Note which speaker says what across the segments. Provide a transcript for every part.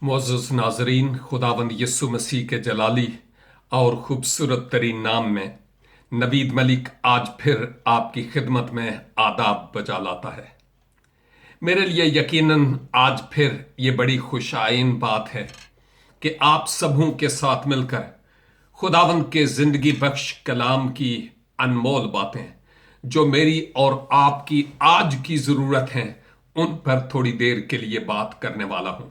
Speaker 1: मुअज़्ज़ज़ नाज़रीन, खुदावंद यीशु मसीह के जलाली और खूबसूरत तरीन नाम में नवीद मलिक आज फिर आपकी खिदमत में आदाब बजा लाता है। मेरे लिए यकीनन आज फिर ये बड़ी खुशाइन बात है कि आप सबों के साथ मिलकर खुदावंद के ज़िंदगी बख्श कलाम की अनमोल बातें जो मेरी और आपकी आज की ज़रूरत हैं उन पर थोड़ी देर के लिए बात करने वाला हूं।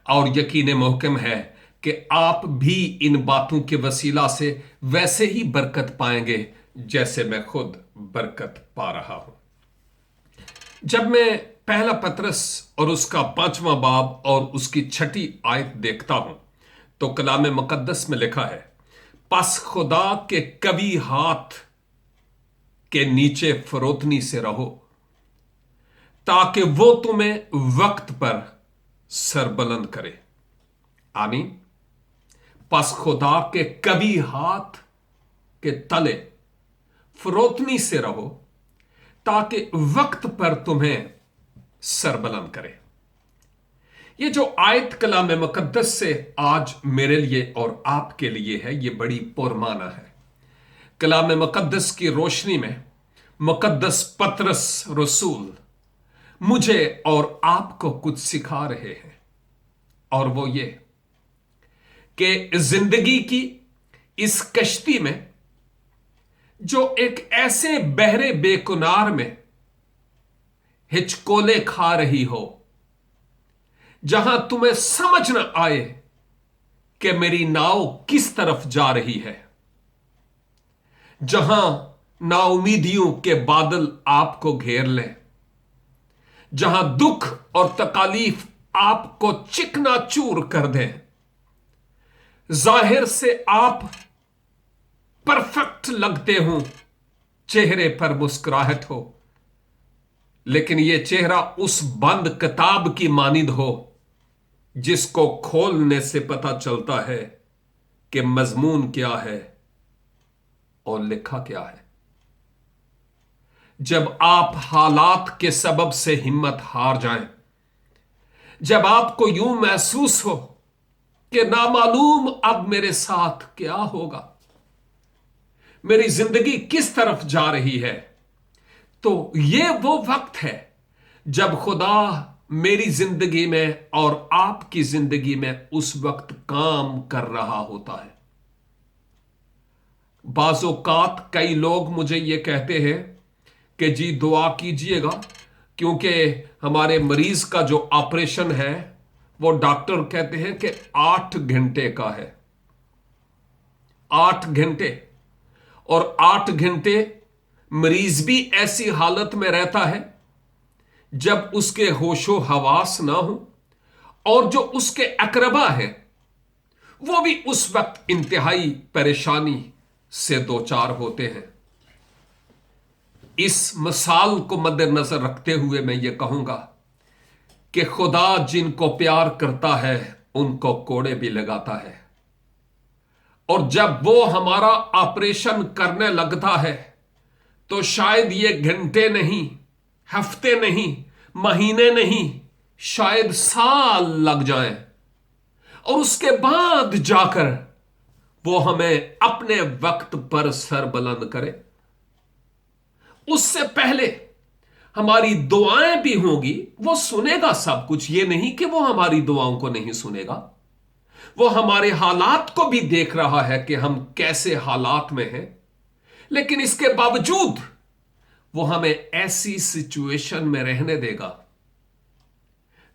Speaker 1: और यकीन मोहकम है कि आप भी इन बातों के वसीला से वैसे ही बरकत पाएंगे जैसे मैं खुद बरकत पा रहा हूं। जब मैं पहला पतरस और उसका 5वां बाब और उसकी 6ठी आयत देखता हूं तो कलाम मुकद्दस में लिखा है, पस खुदा के कवी हाथ के नीचे फरोतनी से रहो ताकि वो तुम्हें वक्त पर सरबुलंद करे। आमीन। पस खुदा के कभी हाथ के तले फरोतनी से रहो ताकि वक्त पर तुम्हें सरबुलंद करे। ये जो आयत कलाम मुकद्दस से आज मेरे लिए और आपके लिए है, ये बड़ी पुरमाना है। कलाम मुकद्दस की रोशनी में मुकद्दस पतरस रसूल मुझे और आपको कुछ सिखा रहे हैं, और वो ये कि जिंदगी की इस कश्ती में जो एक ऐसे बहरे बेकुनार में हिचकोले खा रही हो, जहां तुम्हें समझ न आए कि मेरी नाव किस तरफ जा रही है, जहां नाउमीदियों के बादल आपको घेर लें, जहां दुख और तकालीफ आपको चिकनाचूर कर दें, जाहिर से आप परफेक्ट लगते हो, चेहरे पर मुस्कुराहट हो, लेकिन यह चेहरा उस बंद किताब की मानिंद हो जिसको खोलने से पता चलता है कि मजमून क्या है और लिखा क्या है। जब आप हालात के सबब से हिम्मत हार जाएं, जब आपको यूं महसूस हो कि नामालूम अब मेरे साथ क्या होगा, मेरी जिंदगी किस तरफ जा रही है, तो यह वो वक्त है जब खुदा मेरी जिंदगी में और आपकी जिंदगी में उस वक्त काम कर रहा होता है। बाज़ोकात कई लोग मुझे यह कहते हैं कि जी दुआ कीजिएगा, क्योंकि हमारे मरीज का जो ऑपरेशन है वो डॉक्टर कहते हैं कि 8 घंटे का है। 8 घंटे, और 8 घंटे मरीज भी ऐसी हालत में रहता है जब उसके होशो हवास ना हो, और जो उसके अकरबा है वो भी उस वक्त इंतहाई परेशानी से दो चार होते हैं। इस मिसाल को मद्देनजर रखते हुए मैं ये कहूंगा कि खुदा जिनको प्यार करता है उनको कोड़े भी लगाता है, और जब वो हमारा ऑपरेशन करने लगता है तो शायद ये घंटे नहीं, हफ्ते नहीं, महीने नहीं, शायद साल लग जाएं, और उसके बाद जाकर वो हमें अपने वक्त पर सरबुलंद करे। उससे पहले हमारी दुआएं भी होंगी, वो सुनेगा सब कुछ। ये नहीं कि वो हमारी दुआओं को नहीं सुनेगा, वो हमारे हालात को भी देख रहा है कि हम कैसे हालात में हैं, लेकिन इसके बावजूद वो हमें ऐसी सिचुएशन में रहने देगा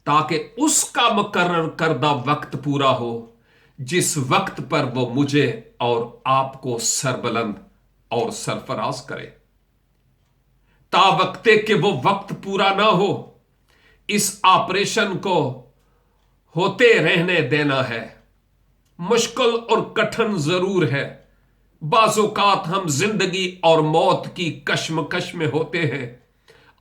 Speaker 1: ताकि उसका मुकर्रर करदा वक्त पूरा हो, जिस वक्त पर वो मुझे और आपको सरबुलंद और सरफराज करे। ता वक्ते कि वो वक्त पूरा ना हो, इस ऑपरेशन को होते रहने देना है। मुश्किल और कठिन जरूर है, बाज़ोकात हम जिंदगी और मौत की कश्मकश में होते हैं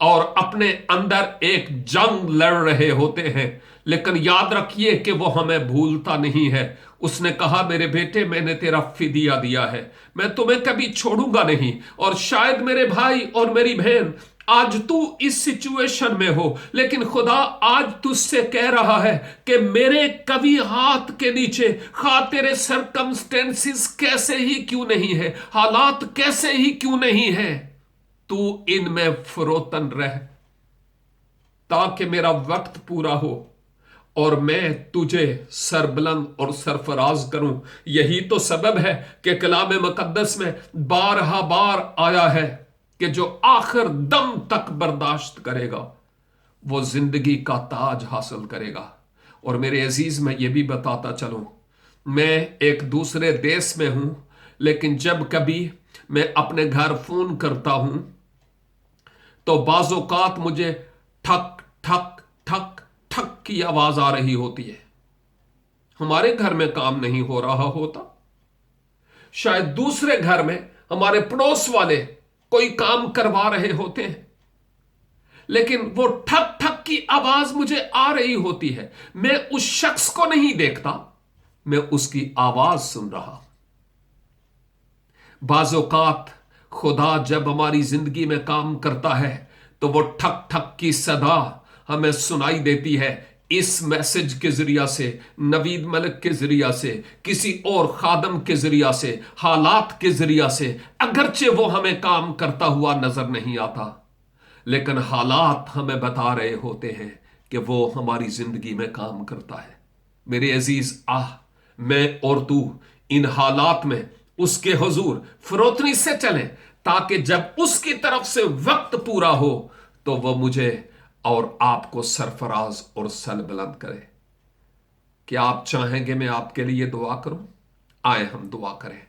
Speaker 1: और अपने अंदर एक जंग लड़ रहे होते हैं, लेकिन याद रखिए कि वो हमें भूलता नहीं है। उसने कहा, मेरे बेटे मैंने तेरा फिदिया दिया है, मैं तुम्हें कभी छोड़ूंगा नहीं। और शायद मेरे भाई और मेरी बहन आज तू इस सिचुएशन में हो, लेकिन खुदा आज तुझसे कह रहा है कि मेरे कभी हाथ के नीचे खा तेरे सरकमस्टेंसेस कैसे ही क्यों नहीं है, हालात कैसे ही क्यों नहीं है, तू इनमें फरोतन रह, ताकि मेरा वक्त पूरा हो और मैं तुझे सरबलंद और सरफराज करूं। यही तो सबब है कि कलाम मुकद्दस में बारहा बार आया है कि जो आखिर दम तक बर्दाश्त करेगा वो जिंदगी का ताज हासिल करेगा। और मेरे अजीज, मैं ये भी बताता चलूं, मैं एक दूसरे देश में हूं, लेकिन जब कभी मैं अपने घर फोन करता हूं तो बाज़ोकात मुझे ठक ठक ठक ठक की आवाज आ रही होती है। हमारे घर में काम नहीं हो रहा होता, शायद दूसरे घर में हमारे पड़ोस वाले कोई काम करवा रहे होते हैं, लेकिन वो ठक ठक की आवाज मुझे आ रही होती है। मैं उस शख्स को नहीं देखता, मैं उसकी आवाज सुन रहा। बाज़ोकात खुदा जब हमारी जिंदगी में काम करता है तो वो ठक ठक की सदा हमें सुनाई देती है, इस मैसेज के जरिया से, नवीद मलिक के जरिया से, किसी और खादम के जरिया से, हालात के जरिया से। अगरचे वो हमें काम करता हुआ नजर नहीं आता, लेकिन हालात हमें बता रहे होते हैं कि वो हमारी जिंदगी में काम करता है। मेरे अजीज, मैं और तू इन हालात में उसके हुजूर फरोतनी से चलें, ताकि जब उसकी तरफ से वक्त पूरा हो तो वह मुझे और आपको सरफराज और सरबलंद करे। क्या आप चाहेंगे मैं आपके लिए दुआ करूं? आए हम दुआ करें।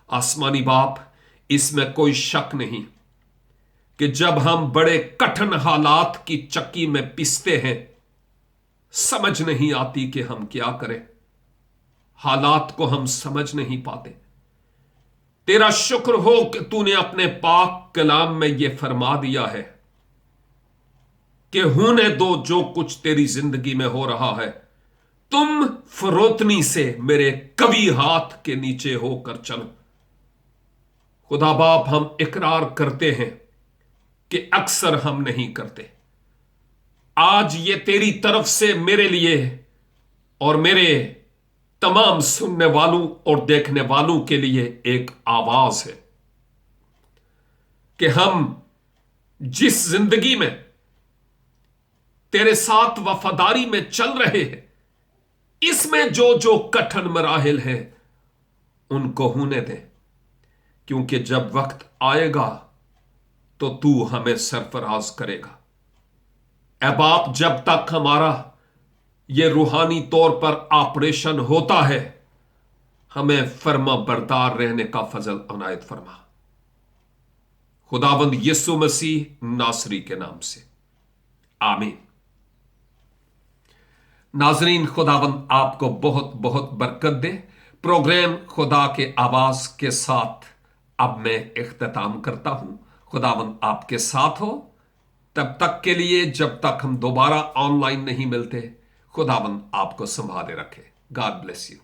Speaker 1: आसमानी बाप, इसमें कोई शक नहीं कि जब हम बड़े कठिन हालात की चक्की में पिसते हैं, समझ नहीं आती कि हम क्या करें, हालात को हम समझ नहीं पाते। तेरा शुक्र हो कि तूने अपने पाक कलाम में यह फरमा दिया है कि होने दो जो कुछ तेरी जिंदगी में हो रहा है, तुम फरोतनी से मेरे कभी हाथ के नीचे होकर चलो। खुदा बाप, हम इकरार करते हैं कि अक्सर हम नहीं करते। आज ये तेरी तरफ से मेरे लिए और मेरे तमाम सुनने वालों और देखने वालों के लिए एक आवाज है कि हम जिस जिंदगी में तेरे साथ वफादारी में चल रहे हैं, इसमें जो जो कठिन मराहिल हैं उनको होने दें, क्योंकि जब वक्त आएगा तो तू हमें सरफराज करेगा। ऐ बाप, जब तक हमारा यह रूहानी तौर पर ऑपरेशन होता है, हमें फर्मा बरदार रहने का फजल अनायत फरमा। खुदावंद यीशु मसीह नासरी के नाम से, आमीन। नाजरीन, खुदावंद आपको बहुत बहुत बरकत दे। प्रोग्राम खुदा के आवाज के साथ अब मैं इख्तिताम करता हूं। खुदावंद आपके साथ हो तब तक के लिए, जब तक हम दोबारा ऑनलाइन नहीं मिलते। खुदावंद आपको संभाले रखे। God bless you.